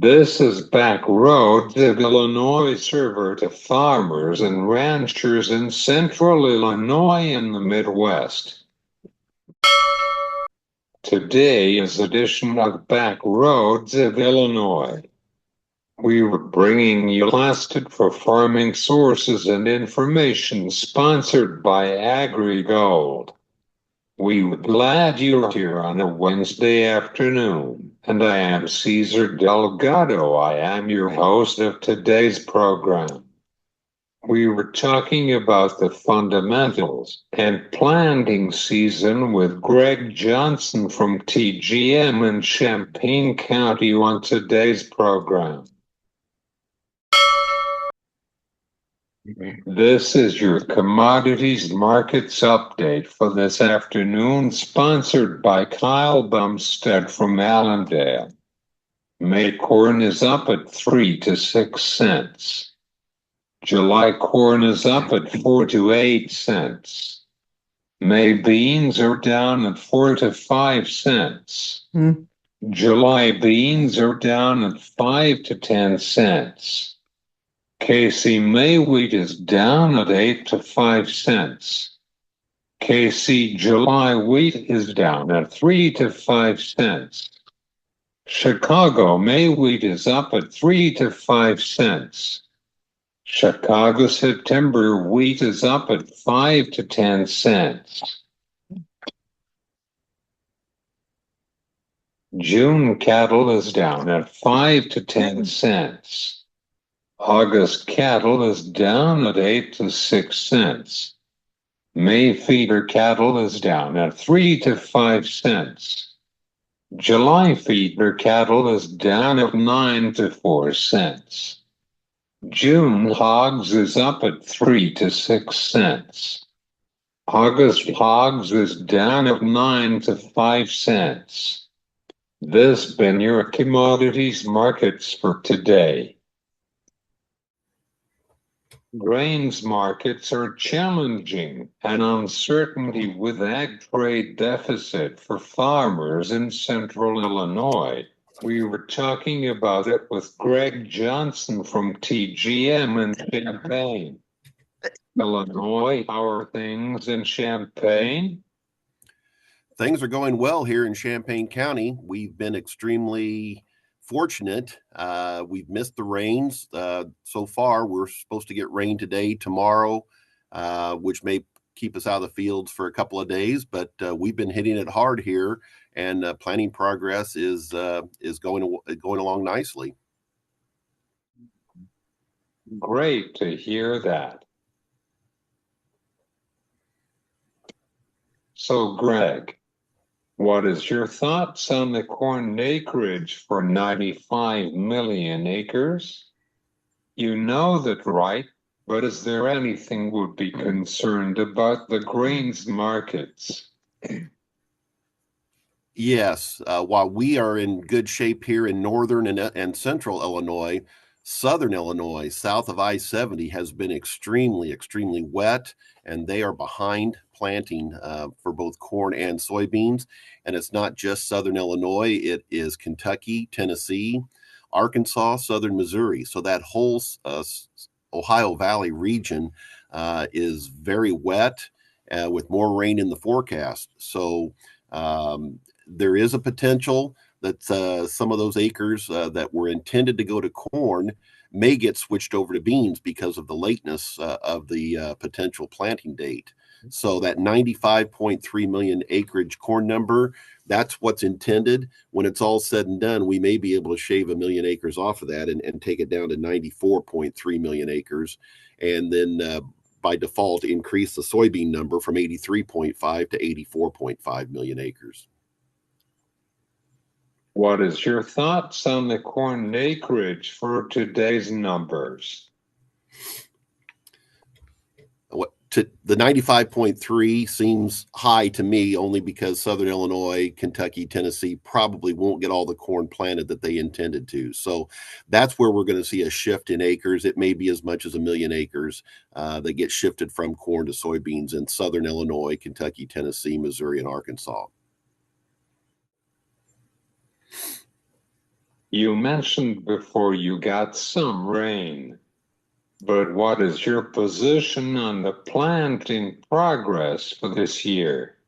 This is Back Roads of Illinois server to farmers and ranchers in central Illinois and the Midwest. Today is edition of Back Roads of Illinois. We were bringing you lasted for farming sources and information sponsored by AgriGold. We're glad you're here on a Wednesday afternoon, and I am Cesar Delgado. I am your host of today's program. We were talking about the fundamentals and planting season with Greg Johnson from TGM in Champaign County on today's program. This is your commodities markets update for this afternoon, sponsored by Kyle Bumstead from Allendale. May corn is up at 3 to 6 cents. July corn is up at 4 to 8 cents. May beans are down at 4 to 5 cents. July beans are down at 5 to 10 cents. KC May wheat is down at 8 to 5 cents. KC July wheat is down at 3 to 5 cents. Chicago May wheat is up at 3 to 5 cents. Chicago September wheat is up at 5 to 10 cents. June cattle is down at 5 to 10 cents. August cattle is down at 8 to 6 cents. May feeder cattle is down at 3 to 5 cents. July feeder cattle is down at 9 to 4 cents. June hogs is up at 3 to 6 cents. August hogs is down at 9 to 5 cents. This been your commodities markets for today. Grains markets are challenging and uncertainty with ag trade deficit for farmers in central Illinois. We were talking about it with Greg Johnson from TGM in Champaign. Illinois, how are things in Champaign? Things are going well here in Champaign County. We've been extremely fortunate. We've missed the rains so far. We're supposed to get rain today, tomorrow, which may keep us out of the fields for a couple of days, but we've been hitting it hard here, and planting progress is going along nicely. Great to hear that. So, Greg, what is your thoughts on the corn acreage for 95 million acres? You know that, right? But is there anything would be concerned about the grains markets? Yes. While we are in good shape here in northern and central Illinois, southern Illinois, south of I-70, has been extremely, extremely wet, and they are behind planting for both corn and soybeans. And it's not just southern Illinois, it is Kentucky, Tennessee, Arkansas, southern Missouri. So that whole Ohio Valley region is very wet with more rain in the forecast. So there is a potential that some of those acres that were intended to go to corn may get switched over to beans because of the lateness of the potential planting date. So that 95.3 million acreage corn number, that's what's intended. When it's all said and done, we may be able to shave 1 million acres off of that and take it down to 94.3 million acres. And then by default, increase the soybean number from 83.5 to 84.5 million acres. What is your thoughts on the corn acreage for today's numbers? The 95.3 seems high to me, only because southern Illinois, Kentucky, Tennessee probably won't get all the corn planted that they intended to. So that's where we're going to see a shift in acres. It may be as much as 1 million acres that get shifted from corn to soybeans in southern Illinois, Kentucky, Tennessee, Missouri, and Arkansas. You mentioned before you got some rain, but what is your position on the planting progress for this year?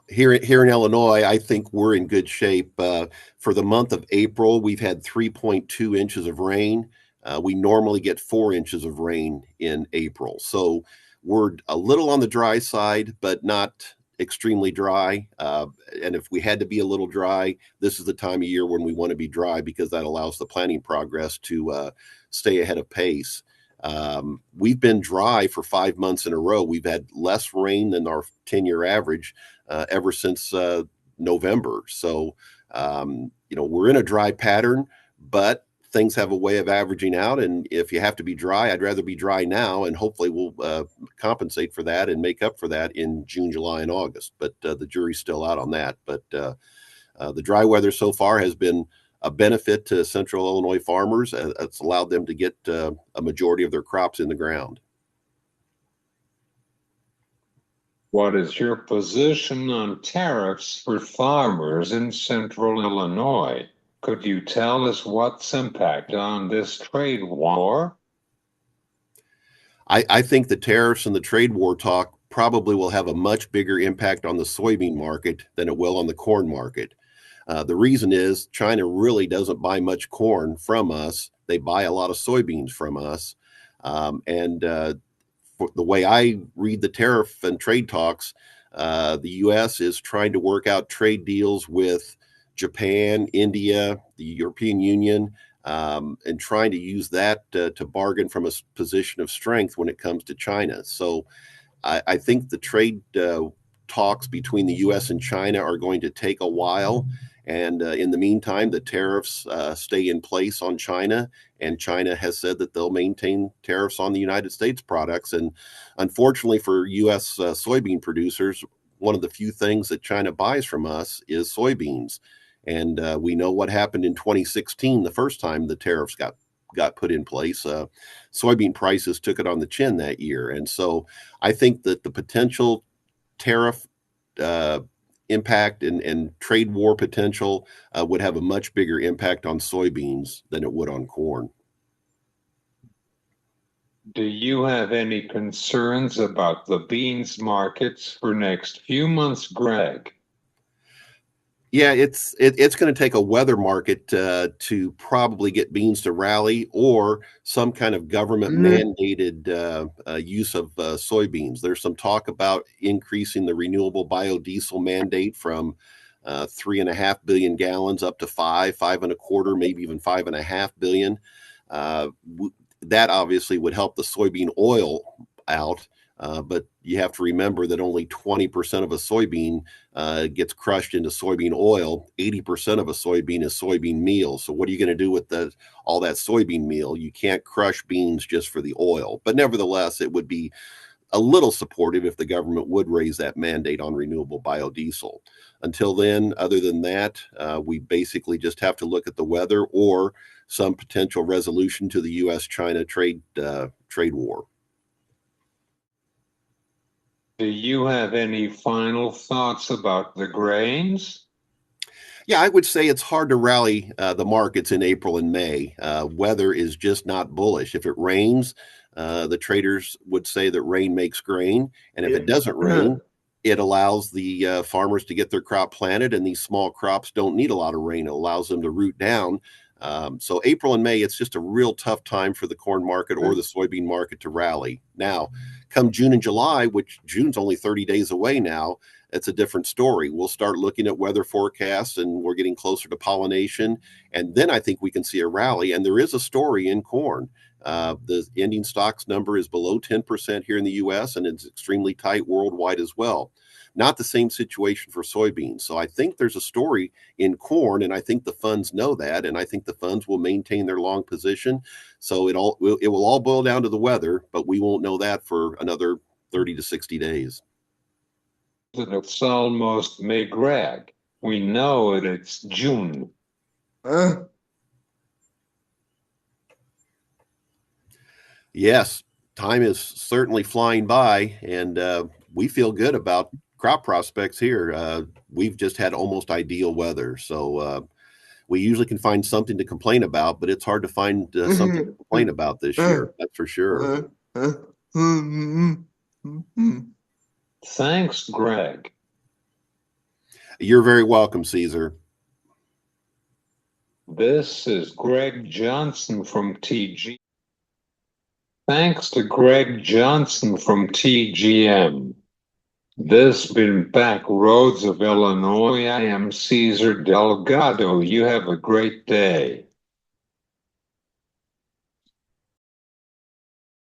Here in Illinois, I think we're in good shape. For the month of April, we've had 3.2 inches of rain. We normally get 4 inches of rain in April. So we're a little on the dry side, but not extremely dry. And if we had to be a little dry, this is the time of year when we want to be dry because that allows the planting progress to stay ahead of pace. We've been dry for 5 months in a row. We've had less rain than our 10-year average ever since November. So, we're in a dry pattern, but things have a way of averaging out. And if you have to be dry, I'd rather be dry now. And hopefully we'll compensate for that and make up for that in June, July, and August. But the jury's still out on that. But the dry weather so far has been a benefit to central Illinois farmers. It's allowed them to get a majority of their crops in the ground. What is your position on tariffs for farmers in central Illinois? Could you tell us what's impact on this trade war? I think the tariffs and the trade war talk probably will have a much bigger impact on the soybean market than it will on the corn market. The reason is China really doesn't buy much corn from us. They buy a lot of soybeans from us. And for the way I read the tariff and trade talks, the U.S. is trying to work out trade deals with Japan, India, the European Union, and trying to use that to bargain from a position of strength when it comes to China. So I think the trade talks between the U.S. and China are going to take a while. And in the meantime, the tariffs stay in place on China, and China has said that they'll maintain tariffs on the United States products. And unfortunately for U.S. Soybean producers, one of the few things that China buys from us is soybeans. And we know what happened in 2016, the first time the tariffs got put in place. Soybean prices took it on the chin that year. And so I think that the potential tariff impact and trade war potential would have a much bigger impact on soybeans than it would on corn. Do you have any concerns about the beans markets for next few months, Greg? Yeah, it's going to take a weather market to probably get beans to rally, or some kind of government mandated use of soybeans. There's some talk about increasing the renewable biodiesel mandate from 3.5 billion gallons up to 5.25, maybe even 5.5 billion. That obviously would help the soybean oil out. But you have to remember that only 20% of a soybean gets crushed into soybean oil. 80% of a soybean is soybean meal. So what are you going to do with all that soybean meal? You can't crush beans just for the oil. But nevertheless, it would be a little supportive if the government would raise that mandate on renewable biodiesel. Until then, other than that, we basically just have to look at the weather or some potential resolution to the U.S.-China trade war. Do you have any final thoughts about the grains? Yeah, I would say it's hard to rally the markets in April and May. Weather is just not bullish. If it rains, the traders would say that rain makes grain. And if it doesn't rain, it allows the farmers to get their crop planted. And these small crops don't need a lot of rain. It allows them to root down. So April and May, it's just a real tough time for the corn market or the soybean market to rally. Now, come June and July, which June's only 30 days away now, it's a different story. We'll start looking at weather forecasts and we're getting closer to pollination. And then I think we can see a rally. And there is a story in corn. The ending stocks number is below 10% here in the U.S. and it's extremely tight worldwide as well. Not the same situation for soybeans. So I think there's a story in corn, and I think the funds know that, and I think the funds will maintain their long position. So it will all boil down to the weather, but we won't know that for another 30 to 60 days. It's almost May, Greg. We know it's June. Yes, time is certainly flying by, and we feel good about crop prospects here. We've just had almost ideal weather. So we usually can find something to complain about, but it's hard to find something to complain about this year. That's for sure. Thanks, Greg. You're very welcome, Caesar. This is Greg Johnson from TG. Thanks to Greg Johnson from TGM. This been Back Roads of Illinois. I am Cesar Delgado. You have a great day.